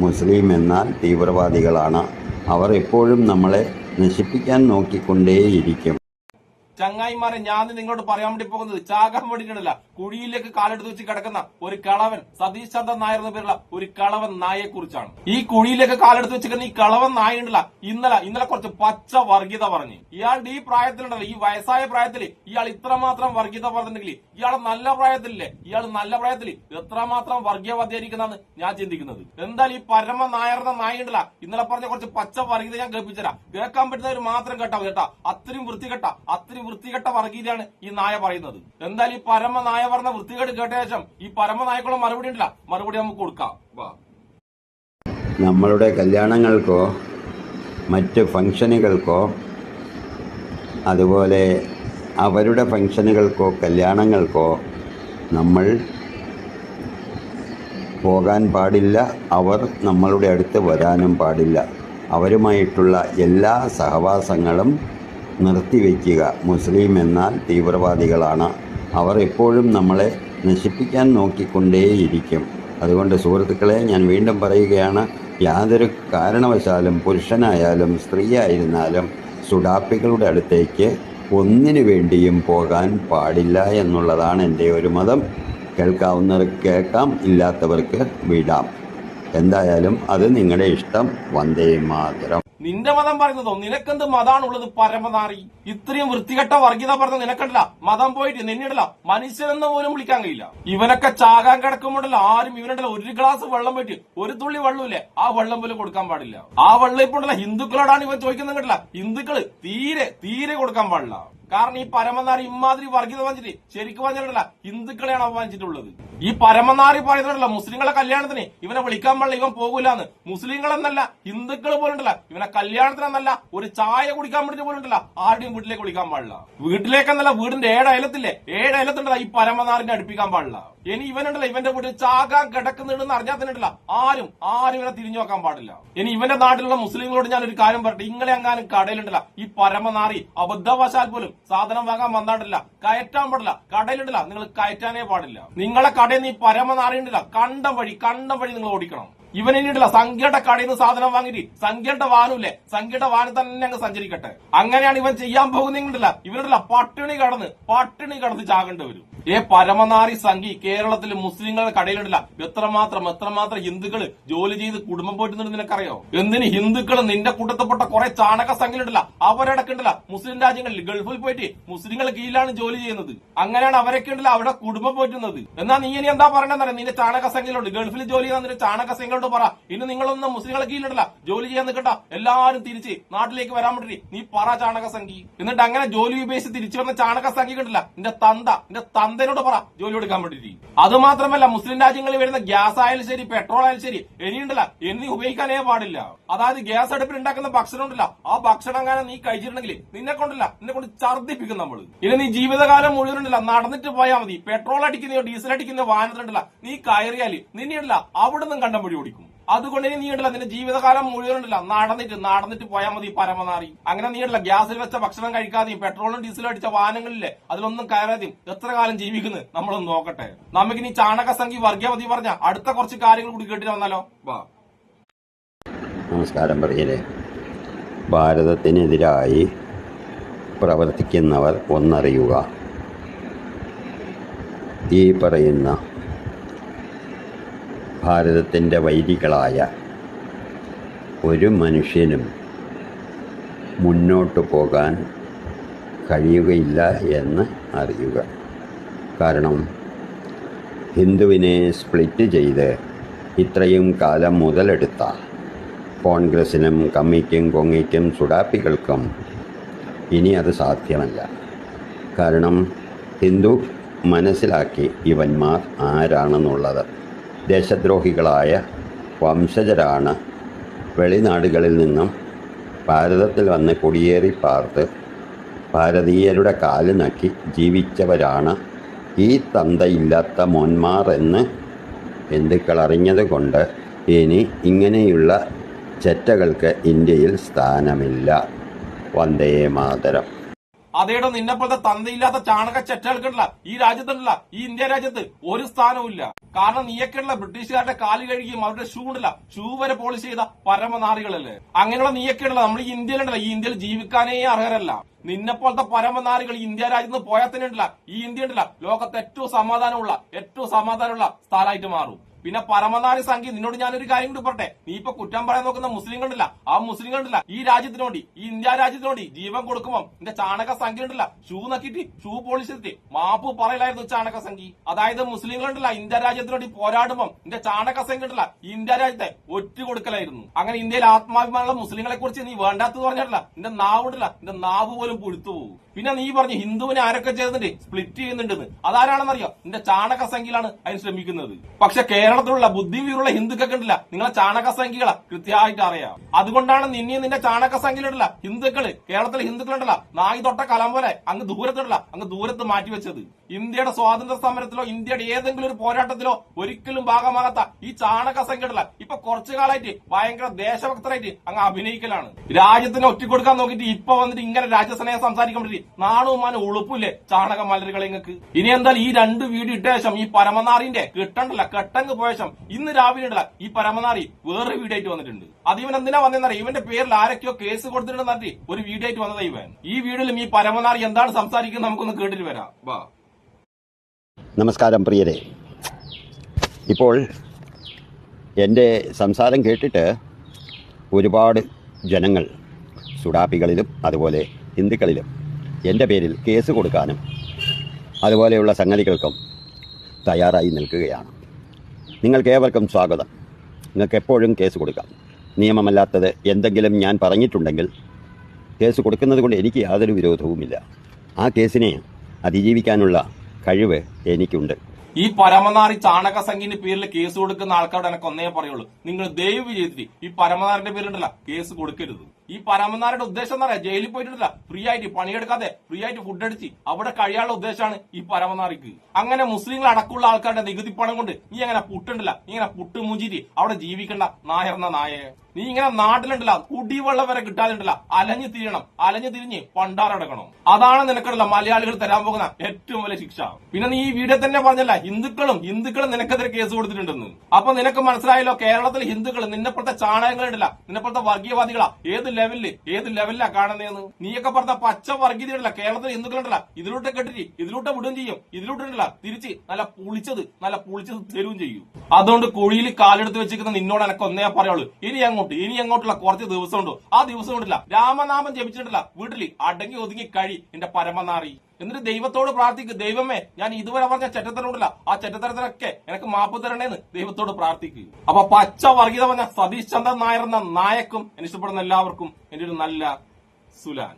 മുസ്ലിം എന്നാൽ തീവ്രവാദികളാണ്. അവർ എപ്പോഴും നമ്മളെ നശിപ്പിക്കാൻ നോക്കിക്കൊണ്ടേയിരിക്കും. ചങ്ങായിമാരെ, ഞാൻ നിങ്ങളോട് പറയാൻ വേണ്ടി പോകുന്നത് ചാകാൻ വേണ്ടിയിട്ടുണ്ടല്ല, കുഴിയിലേക്ക് കാലെടുത്ത് വെച്ച് കിടക്കുന്ന ഒരു കളവൻ സതീഷ് ചന്ദ്രൻ നായർ എന്ന പേരുള്ള ഒരു കളവൻ നായയെ കുറിച്ചാണ്. ഈ കുഴിയിലേക്ക് കാലെടുത്ത് വെച്ചിരിക്കുന്ന ഈ കളവൻ നായ ഉണ്ടല്ല, ഇന്നലെ കുറച്ച് പച്ച വർഗീയത പറഞ്ഞു. ഇയാളുടെ ഈ പ്രായത്തിലുണ്ടല്ലോ, ഈ വയസ്സായ പ്രായത്തിൽ ഇയാൾ ഇത്രമാത്രം വർഗീയത പറഞ്ഞിട്ടുണ്ടെങ്കിൽ ഇയാൾ നല്ല പ്രായത്തിൽ എത്രമാത്രം വർഗീയവാദിയായിരിക്കുന്നതാണ് ഞാൻ ചിന്തിക്കുന്നത്. എന്തായാലും ഈ പരമ നായർ എന്ന നായ ഉണ്ടല്ല, ഇന്നലെ പറഞ്ഞ കുറച്ച് പച്ച വർഗീയത ഞാൻ കേൾപ്പിച്ചുതരാം. കേൾക്കാൻ പറ്റുന്നവർ മാത്രം കേട്ടാ കേട്ടാ. അത്രയും വൃത്തികെട്ട വർഗീയതയാണ് ഈ നായ പറയുന്നത്. എന്തായാലും ഈ പരമ നായ പറഞ്ഞ വൃത്തികേട് കേട്ട ശേഷം ഈ പരമ നായക്കുള്ള മറുപടി നമുക്ക് കൊടുക്കാം. നമ്മളുടെ കല്യാണങ്ങൾക്കോ മറ്റ് ഫംഗ്ഷനുകൾക്കോ അതുപോലെ അവരുടെ ഫംഗ്ഷനുകൾക്കോ കല്യാണങ്ങൾക്കോ നമ്മൾ പോകാൻ പാടില്ല. അവർ നമ്മളുടെ അടുത്ത് വരാനും പാടില്ല. അവരുമായിട്ടുള്ള എല്ലാ സഹവാസങ്ങളും നിർത്തിവെക്കുക. മുസ്ലിം എന്നാൽ തീവ്രവാദികളാണ്. അവർ എപ്പോഴും നമ്മളെ നശിപ്പിക്കാൻ നോക്കിക്കൊണ്ടേയിരിക്കും. അതുകൊണ്ട് സുഹൃത്തുക്കളെ, ഞാൻ വീണ്ടും പറയുകയാണ്, യാതൊരു കാരണവശാലും പുരുഷനായാലും സ്ത്രീയായിരുന്നാലും സുഡാപ്പികളുടെ അടുത്തേക്ക് ഒന്നിനു വേണ്ടിയും പോകാൻ പാടില്ല എന്നുള്ളതാണ് എൻ്റെ ഒരു മതം. കേൾക്കാവുന്നവർക്ക് കേൾക്കാം, ഇല്ലാത്തവർക്ക് വിടാം. എന്തായാലും അത് നിങ്ങളുടെ ഇഷ്ടം. വന്ദേ മാതരം. നിന്റെ മതം പറയുന്നതോ? നിനക്കെന്ത് മതാണുള്ളത് പരമനാറി? ഇത്രയും വൃത്തികെട്ട വർഗീയത പറഞ്ഞ നിനക്കണ്ടല്ല, മതം പോയിട്ട് നിന്നിടല മനുഷ്യരെന്ന് പോലും വിളിക്കാൻ കഴിയില്ല. ഇവനൊക്കെ ചാകാൻ കിടക്കുമ്പോഴല്ല ആരും ഇവനുണ്ടല്ലോ ഒരു ഗ്ലാസ് വെള്ളം പോയിട്ട് ഒരു തുള്ളി വെള്ളമില്ലേ, ആ വെള്ളം പോലും കൊടുക്കാൻ പാടില്ല. ആ വെള്ളം ഇപ്പൊ ഉണ്ടല്ല ഹിന്ദുക്കളോടാണ് ഇവൻ ചോദിക്കുന്നത് കേട്ടില്ല. ഹിന്ദുക്കള് തീരെ കൊടുക്കാൻ പാടില്ല. കാരണം ഈ പരമനാരി ഇമാതിരി വർഗീയത പറഞ്ഞിട്ട് ശരിക്കും പറഞ്ഞിട്ടല്ല ഹിന്ദുക്കളെയാണ് അപമാനിച്ചിട്ടുള്ളത്. ഈ പരമനാരി പറയുന്നുണ്ടല്ല, മുസ്ലിങ്ങളെ കല്യാണത്തിന് ഇവനെ വിളിക്കാൻ പാടില്ല, ഇവൻ പോകൂലെന്ന്. മുസ്ലിങ്ങളെന്നല്ല ഹിന്ദുക്കൾ പോലുണ്ടല്ല ഇവനെ കല്യാണത്തിനെന്നല്ല ഒരു ചായ കുടിക്കാൻ വേണ്ടിട്ട് പോലുണ്ടല്ല ആരുടെയും വീട്ടിലേക്ക് വിളിക്കാൻ പാടില്ല. വീട്ടിലേക്കെന്നല്ല, വീടിന്റെ ഏഴയലത്തുണ്ടല്ല ഈ പരമനാരിനെ അടുപ്പിക്കാൻ പാടില്ല. ഇനി ഇവനുണ്ടല്ല ഇവന്റെ വീട്ടിൽ ചാകാൻ കിടക്കുന്നുണ്ടെന്ന് അറിഞ്ഞാൽ തന്നെയുണ്ടല്ല ആരും ഇവനെ തിരിഞ്ഞു നോക്കാൻ പാടില്ല. ഇനി ഇവന്റെ നാട്ടിലുള്ള മുസ്ലിങ്ങളോട് ഞാൻ ഒരു കാര്യം പറയട്ടെ, ഇങ്ങളെ എങ്ങാനും കടയിലുണ്ടല്ല ഈ പരമനാറി അബദ്ധവശാൽ പോലും സാധനം വാങ്ങാൻ വന്നാണ്ടില്ല, കയറ്റാൻ പാടില്ല. കടയിലുണ്ടല്ല നിങ്ങൾ കയറ്റാനേ പാടില്ല. നിങ്ങളെ കടയിൽ നിന്ന് ഈ പരമനാറിയുണ്ടല്ല കണ്ടം വഴി നിങ്ങൾ ഓടിക്കണം. ഇവനിട്ടുള്ള സംഖ്യയുടെ കടയിൽ നിന്ന് സാധനം വാങ്ങിയിട്ട് സംഖ്യയുടെ വാനുമില്ലേ, സംഖ്യയുടെ വാന് തന്നെ അങ്ങ് സഞ്ചരിക്കട്ടെ. അങ്ങനെയാണ് ഇവൻ ചെയ്യാൻ പോകുന്നില്ല. ഇവനുണ്ടല്ല പട്ടിണി കടന്ന് ചാകേണ്ടി വരും. പരമനാറി സംഖ്യ കേരളത്തിൽ മുസ്ലിങ്ങളുടെ കടയിലുണ്ടല്ല എത്രമാത്രം ഹിന്ദുക്കള് ജോലി ചെയ്ത് കുടുംബം പോയിട്ടുണ്ടെന്ന് നിനക്കറിയോ? എന്തിന് ഹിന്ദുക്കള് നിന്റെ കൂട്ടത്തിൽപ്പെട്ട കുറെ ചാണക സംഖ്യയുണ്ടല്ല അവരടക്കണ്ടല്ല മുസ്ലിം രാജ്യങ്ങളിൽ ഗൾഫിൽ പോയിട്ട് മുസ്ലിങ്ങളെ കീഴിലാണ് ജോലി ചെയ്യുന്നത്. അങ്ങനെയാണ് അവരൊക്കെ ഉണ്ടല്ല അവിടെ കുടുംബം പോറ്റുന്നത്. എന്നാ നീ ഇനി എന്താ പറയണെന്നറിയാം? നിന്റെ ചാണക സംഖ്യയിലുണ്ട് ഗൾഫിൽ ജോലി ചെയ്യുന്ന നിന്റെ ചാണക സംഖ്യയോട് പറ, ഇനി നിങ്ങളൊന്നും മുസ്ലിങ്ങളെ കീഴിലുണ്ടല്ല ജോലി ചെയ്യാൻ നിൽക്കണ്ട, എല്ലാരും തിരിച്ച് നാട്ടിലേക്ക് വരാൻ വേണ്ടി നീ പറ ചാണക സംഖ്യ. എന്നിട്ട് അങ്ങനെ ജോലി ഉപേക്ഷിച്ച് തിരിച്ചു വന്ന ചാണക സംഖ്യ കണ്ടില്ല നിന്റെ തന്തനോട് പറ ജോലി കൊടുക്കാൻ വേണ്ടിട്ട്. അത് മാത്രമല്ല, മുസ്ലിം രാജ്യങ്ങളിൽ വരുന്ന ഗ്യാസ് ആയാലും ശരി പെട്രോൾ ആയാലും ശരി ഇനിയുണ്ടല്ല എന്നീ ഉപയോഗിക്കാനേ പാടില്ല. അതായത് ഗ്യാസ് അടുപ്പിൽ ഉണ്ടാക്കുന്ന ഭക്ഷണം ഉണ്ടല്ല, ആ ഭക്ഷണം കാരണം നീ കഴിച്ചിട്ടുണ്ടെങ്കിൽ നിന്നെ കൊണ്ട് ഛർദ്ദിപ്പിക്കും നമ്മള്. ഇനി നീ ജീവിതകാലം മുഴുവനുണ്ടല്ല നടന്നിട്ട് പോയാൽ മതി. പെട്രോൾ അടിക്കുന്നയോ ഡീസൽ അടിക്കുന്നയോ വാഹനത്തിലുണ്ടല്ല നീ കയറിയാല് നിന്നെയുണ്ടല്ല അവിടെ നിന്നും കണ്ടം വഴി ഓടിക്കും. അതുകൊണ്ട് നീ ഉണ്ടല്ല നിന്റെ ജീവിതകാലം മുഴുവനുണ്ടല്ല നടന്നിട്ട് പോയാൽ മതി പരമനാറി. അങ്ങനെ നീ ഉണ്ടല്ല ഗ്യാസിൽ വെച്ച ഭക്ഷണം കഴിക്കാതെയും പെട്രോളും ഡീസലും അടിച്ച വാഹനങ്ങളിലെ അതിലൊന്നും കയറാതെയും എത്ര കാലം ജീവിക്കുന്നത് നമ്മളൊന്ന് നോക്കട്ടെ. നമുക്ക് ഇനി ചാണക സംഖ്യ വർഗീയവതി പറഞ്ഞ അടുത്ത കുറച്ച് കാര്യങ്ങൾ കൂടി കേട്ടിട്ട് വന്നാലോ? നമസ്കാരം പറയലേ. ഭാരതത്തിനെതിരായി പ്രവർത്തിക്കുന്നവർ ഒന്നറിയുക, ഈ പറയുന്ന ഭാരതത്തിൻ്റെ വൈരികളായ ഒരു മനുഷ്യനും മുന്നോട്ട് പോകാൻ കഴിയുകയില്ല എന്ന് അറിയുക. കാരണം ഹിന്ദുവിനെ സ്പ്ലിറ്റ് ചെയ്ത് ഇത്രയും കാലം മുതലെടുത്ത കോൺഗ്രസിനും കമ്മിക്കും കൊങ്ങിക്കും സുഡാപ്പികൾക്കും ഇനി അത് സാധ്യമല്ല. കാരണം ഹിന്ദു മനസ്സിലാക്കി ഇവന്മാർ ആരാണെന്നുള്ളത്. ദേശദ്രോഹികളായ വംശജരാണ്. വെളിനാടുകളിൽ നിന്നും ഭാരതത്തിൽ വന്ന് കുടിയേറി പാർത്ത് ഭാരതീയരുടെ കാല് നക്കി ജീവിച്ചവരാണ് ഈ തന്തയില്ലാത്ത മോന്മാർ എന്ന് ഹിന്ദുക്കൾ അറിഞ്ഞതുകൊണ്ട് ഇനി ഇങ്ങനെയുള്ള ചെറ്റകൾക്ക് ഇന്ത്യയിൽ സ്ഥാനമില്ല. വന്ദേ മാതരം. അതേടോ നിന്നെ പോലത്തെ തന്തയില്ലാത്ത ചാണക ചെറ്റകൾക്കുണ്ടല്ല ഈ രാജ്യത്തുണ്ടല്ല, ഈ ഇന്ത്യ രാജ്യത്ത് ഒരു സ്ഥാനവും ഇല്ല. കാരണം നീയൊക്കെയുള്ള ബ്രിട്ടീഷുകാരുടെ കാല് കഴുകിയും അവരുടെ ഷൂ ഉണ്ടല്ല, ഷൂ വരെ പോളിഷ് ചെയ്ത പരമനാറികളല്ലേ. അങ്ങനെയുള്ള നീയൊക്കെയുള്ള നമ്മൾ ഈ ഇന്ത്യയിലുണ്ടല്ല, ഈ ഇന്ത്യയിൽ ജീവിക്കാനേ അർഹരല്ല. നിന്നെ പോലത്തെ പരമനാറികൾ ഇന്ത്യ രാജ്യത്ത് പോയാൽ തന്നെ ഉണ്ടല്ല, ഈ ഇന്ത്യ ഉണ്ടല്ല ലോകത്ത് ഏറ്റവും സമാധാനമുള്ള സ്ഥലമായിട്ട് മാറും. പിന്നെ പരമനാരി സംഖ്യ നിന്നോട് ഞാനൊരു കാര്യം കൂടി പറട്ടെ, നീ ഇപ്പൊ കുറ്റം പറയാൻ നോക്കുന്ന മുസ്ലിം കണ്ടില്ല, ആ മുസ്ലിം കണ്ടില്ല ഈ രാജ്യത്തിന് വേണ്ടി, ഈ ഇന്ത്യ രാജ്യത്തിന് വേണ്ടി ജീവൻ കൊടുക്കുമ്പോൾ നിന്റെ ചാണക സംഖ്യ ഉണ്ടല്ല, ഷൂ നക്കിട്ട് ഷൂ പോളിഷ് ചെയ്തിട്ട് മാപ്പ് പറയലായിരുന്നു ചാണക സംഖ്യ. അതായത് മുസ്ലിം കണ്ടില്ല ഇന്ത്യ രാജ്യത്തിന് വേണ്ടി പോരാടുമ്പോൾ നിന്റെ ചാണക സംഖ്യ ഉണ്ടല്ല ഈ ഇന്ത്യ രാജ്യത്തെ ഒറ്റ കൊടുക്കലായിരുന്നു. അങ്ങനെ ഇന്ത്യയിൽ ആത്മാഭിമാനമുള്ള മുസ്ലിങ്ങളെ കുറിച്ച് നീ വേണ്ടാത്തത് പറഞ്ഞിട്ടില്ല, നിന്റെ നാവുണ്ടല്ല, നിന്റെ നാവ് പോലും പുഴുത്തു പോകും. പിന്നെ നീ പറഞ്ഞു ഹിന്ദുവിനെ ആരൊക്കെ ചെയ്തിട്ട് സ്പ്ലിറ്റ് ചെയ്യുന്നുണ്ടെന്ന്, അതാരാണെന്നറിയോ? നിന്റെ ചാണക സംഖ്യയിലാണ് അതിന് ശ്രമിക്കുന്നത്. പക്ഷെ കേരളത്തിലുള്ള ബുദ്ധിവിവരമുള്ള ഹിന്ദുക്കൾക്ക് ഉണ്ടല്ല നിങ്ങളെ ചാണക സംഖ്യകളെ കൃത്യമായിട്ട് അറിയാം. അതുകൊണ്ടാണ് നിന്നെയും നിന്റെ ചാണക സംഖ്യയിലുണ്ടല്ല ഹിന്ദുക്കള്, കേരളത്തിലെ ഹിന്ദുക്കളുണ്ടല്ല നായി തൊട്ട കലം പോലെ അങ്ങ് ദൂരത്ത് മാറ്റിവെച്ചത്. ഇന്ത്യയുടെ സ്വാതന്ത്ര്യ സമരത്തിലോ ഇന്ത്യയുടെ ഏതെങ്കിലും ഒരു പോരാട്ടത്തിലോ ഒരിക്കലും ഭാഗമാകാത്ത ഈ ചാണക സംഖ്യകള ഇപ്പൊ കുറച്ചു കാലമായിട്ട് ഭയങ്കര ദേശഭക്തരായിട്ട് അങ്ങ് അഭിനയിക്കലാണ്. രാജ്യത്തിന് ഒറ്റക്കൊടുക്കാൻ നോക്കിയിട്ട് ഇപ്പൊ വന്നിട്ട് ഇങ്ങനെ രാജ്യസ്നേഹം സംസാരിക്കാൻ പറ്റി നാണവും മാനും ഉളുപ്പില്ലേ ചാണക മലരുകളെ നിങ്ങൾക്ക്. ഇനി എന്തായാലും ഈ 2 വീഡിയോ ഇട്ട ശേഷം ഈ പരമനാറിന്റെ കെട്ടങ്ങ് പോയ ശേഷം ഇന്ന് രാവിലെ ഉണ്ടല്ല ഈ പരമനാറി വേറെ വീഡിയോ ആയിട്ട് വന്നിട്ടുണ്ട്. അത് ഇവൻ എന്തിനാ വന്നതെന്നറിയാം? ഇവന്റെ പേരിൽ ആരൊക്കെയോ കേസ് കൊടുത്തിട്ടുണ്ടെന്ന് ഒരു വീഡിയോ ആയിട്ട് വന്നതാ ഇവൻ. ഈ വീഡിയോയിലും ഈ പരമനാറി എന്താണ് സംസാരിക്കുന്നത് നമുക്കൊന്ന് കേട്ടിട്ട് വരാം. വാ. നമസ്കാരം പ്രിയരെ. ഇപ്പോൾ എൻ്റെ സംസാരം കേട്ടിട്ട് ഒരുപാട് ജനങ്ങൾ സുഡാപ്പികളിലും അതുപോലെ ഹിന്ദുക്കളിലും എൻ്റെ പേരിൽ കേസ് കൊടുക്കാനും അതുപോലെയുള്ള സംഗതികൾക്കും തയ്യാറായി നിൽക്കുകയാണ്. നിങ്ങൾക്കേവർക്കും സ്വാഗതം. നിങ്ങൾക്ക് എപ്പോഴും കേസ് കൊടുക്കാം. നിയമമല്ലാത്തത് എന്തെങ്കിലും ഞാൻ പറഞ്ഞിട്ടുണ്ടെങ്കിൽ കേസ് കൊടുക്കുന്നത് കൊണ്ട് എനിക്ക് യാതൊരു വിരോധവുമില്ല. ആ കേസിനെ അതിജീവിക്കാനുള്ള കഴിവ് എനിക്കുണ്ട്. ഈ പരമനാറി ചാണക സംഖ്യന്റെ പേരിൽ കേസ് കൊടുക്കുന്ന ആൾക്കാരോട് എനിക്ക് ഒന്നേ പറയുള്ളൂ, നിങ്ങൾ ദയവ് ചെയ്തിട്ട് ഈ പരമനാറിന്റെ പേരിലുണ്ടല്ല കേസ് കൊടുക്കരുത്. ഈ പരമനാരുടെ ഉദ്ദേശം എന്ന് പറയാം ജയിലിൽ പോയിട്ടില്ല ഫ്രീ ആയിട്ട് പണിയെടുക്കാതെ ഫ്രീ ആയിട്ട് ഫുഡ് അടിച്ച് അവിടെ കഴിയാനുള്ള ഉദ്ദേശമാണ് ഈ പരമനാറിക്ക്. അങ്ങനെ മുസ്ലിങ്ങൾ അടക്കമുള്ള ആൾക്കാരുടെ നികുതി പണം കൊണ്ട് നീ അങ്ങനെ പുട്ടുണ്ടല്ല, നീ ഇങ്ങനെ പുട്ട് മുഞ്ചിട്ട് അവിടെ ജീവിക്കണ്ട നായർന്ന നായയെ. നീ ഇങ്ങനെ നാട്ടിലുണ്ടല്ല കുടിവെള്ളം വരെ കിട്ടാതുണ്ടല്ല അലഞ്ഞു തിരിഞ്ഞ് പണ്ടാറടക്കണം. അതാണ് നിനക്കുള്ള മലയാളികൾ തരാൻ പോകുന്ന ഏറ്റവും വലിയ ശിക്ഷ. പിന്നെ നീ ഈ വീഡിയോ തന്നെ പറഞ്ഞല്ല ഹിന്ദുക്കളും നിനക്കെതിരെ കേസ് കൊടുത്തിട്ടുണ്ടെന്ന്. അപ്പൊ നിനക്ക് മനസ്സിലായല്ലോ കേരളത്തിലെ ഹിന്ദുക്കൾ നിന്നെപ്പോഴത്തെ ചാണകങ്ങളുണ്ടല്ല, നിന്നെപ്പോഴത്തെ വർഗീയവാദികളാ ഏത് ലെവലിലാ കാണുന്നതെന്ന്. നീയൊക്കെ പറഞ്ഞ പച്ച വർഗീയതയുണ്ടല്ല കേരളത്തിലെ ഹിന്ദുക്കളുണ്ടല്ല ഇതിലൂടെ കെട്ടിട്ട് ഇതിലൂടെ വിടുകയും ചെയ്യും, ഇതിലൂട്ടുണ്ടല്ല തിരിച്ച് നല്ല പുളിച്ചത് തരുകയും ചെയ്യും. അതുകൊണ്ട് കുഴിയിൽ കാലെടുത്ത് വെച്ചിരിക്കുന്ന നിന്നോട് എനിക്ക് ഒന്നേ പറയുള്ളൂ, ഇനി അങ്ങോട്ടുള്ള കുറച്ച് ദിവസമുണ്ടോ ആ ദിവസം കൊണ്ടില്ല രാമനാമം ജപിച്ചിട്ടില്ല വീട്ടിൽ അടങ്ങി ഒതുങ്ങി കഴി എന്റെ പരമനാറി. എന്നിട്ട് ദൈവത്തോട് പ്രാർത്ഥിക്ക്, ദൈവമേ ഞാൻ ഇതുവരെ പറഞ്ഞ ചെറ്റത്തരമുണ്ടല്ല ആ ചെറ്റത്തരത്തിലൊക്കെ എനിക്ക് മാപ്പ് തരണേന്ന് ദൈവത്തോട് പ്രാർത്ഥിക്കുക. അപ്പൊ പച്ച വർഗീയത പറഞ്ഞ സതീഷ് ചന്ദ്രൻ നായർ എന്ന നായക്കും ഇഷ്ടപ്പെടുന്ന എല്ലാവർക്കും എന്റെ ഒരു നല്ല സുലാൻ.